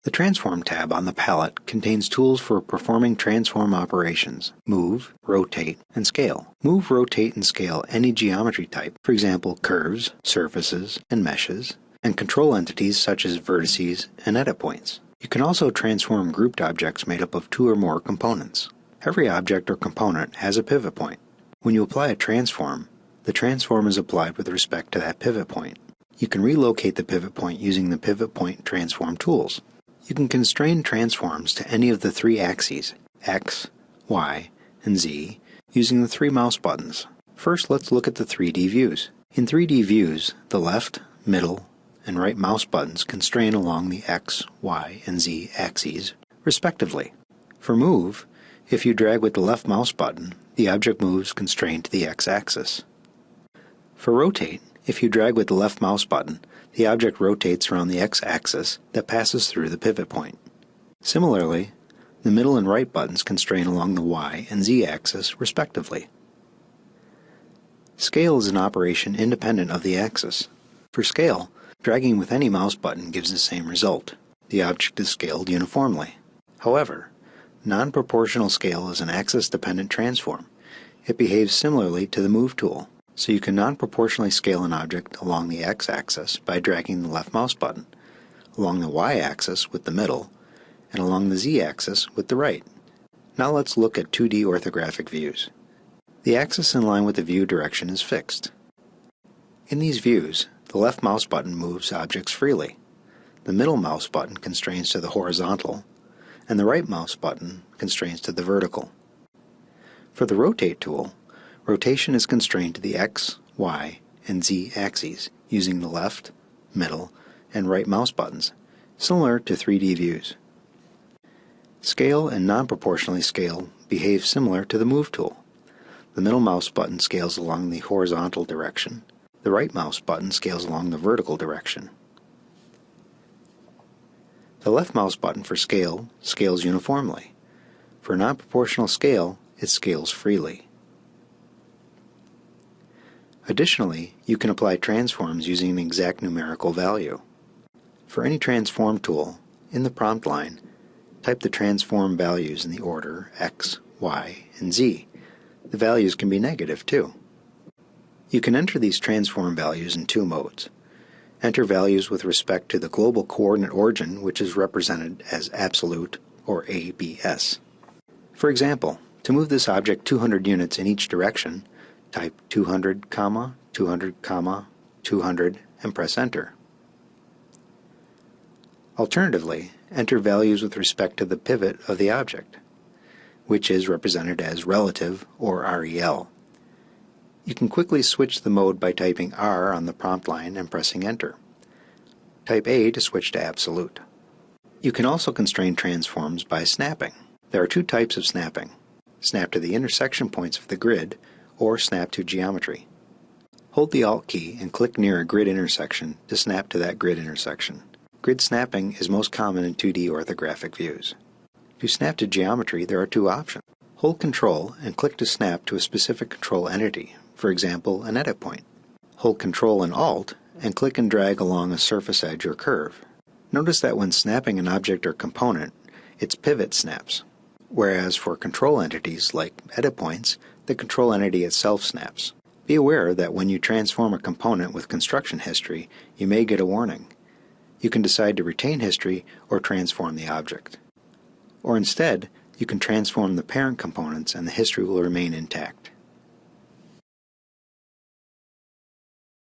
The Transform tab on the palette contains tools for performing transform operations: move, rotate, and scale. Move, rotate, and scale any geometry type, for example curves, surfaces, and meshes, and control entities such as vertices and edit points. You can also transform grouped objects made up of two or more components. Every object or component has a pivot point. When you apply a transform, the transform is applied with respect to that pivot point. You can relocate the pivot point using the Pivot Point Transform tools. You can constrain transforms to any of the three axes, X, Y, and Z, using the three mouse buttons. First, let's look at the 3D views. In 3D views, the left, middle, and right mouse buttons constrain along the X, Y, and Z axes, respectively. For move, if you drag with the left mouse button, the object moves constrained to the X-axis. For rotate, if you drag with the left mouse button, the object rotates around the X-axis that passes through the pivot point. Similarly, the middle and right buttons constrain along the Y and Z axis, respectively. Scale is an operation independent of the axis. For scale, dragging with any mouse button gives the same result. The object is scaled uniformly. However, non-proportional scale is an axis-dependent transform. It behaves similarly to the Move tool. So you can non-proportionally scale an object along the X-axis by dragging the left mouse button, along the Y-axis with the middle, and along the Z-axis with the right. Now let's look at 2D orthographic views. The axis in line with the view direction is fixed. In these views, the left mouse button moves objects freely. The middle mouse button constrains to the horizontal, and the right mouse button constrains to the vertical. For the Rotate tool, rotation is constrained to the X, Y, and Z axes using the left, middle, and right mouse buttons, similar to 3D views. Scale and non-proportionally scale behave similar to the Move tool. The middle mouse button scales along the horizontal direction. The right mouse button scales along the vertical direction. The left mouse button for scale scales uniformly. For non-proportional scale, it scales freely. Additionally, you can apply transforms using an exact numerical value. For any transform tool, in the prompt line, type the transform values in the order X, Y, and Z. The values can be negative too. You can enter these transform values in two modes. Enter values with respect to the global coordinate origin, which is represented as absolute, or ABS. For example, to move this object 200 units in each direction, type 200, 200, 200, and press Enter. Alternatively, enter values with respect to the pivot of the object, which is represented as relative, or REL. You can quickly switch the mode by typing R on the prompt line and pressing Enter. Type A to switch to absolute. You can also constrain transforms by snapping. There are two types of snapping: snap to the intersection points of the grid, or snap to geometry. Hold the Alt key and click near a grid intersection to snap to that grid intersection. Grid snapping is most common in 2D orthographic views. To snap to geometry, there are two options. Hold Ctrl and click to snap to a specific control entity, for example, an edit point. Hold Ctrl and Alt and click and drag along a surface edge or curve. Notice that when snapping an object or component, its pivot snaps, whereas for control entities like edit points, the control entity itself snaps. Be aware that when you transform a component with construction history, you may get a warning. You can decide to retain history or transform the object. Or instead, you can transform the parent components and the history will remain intact.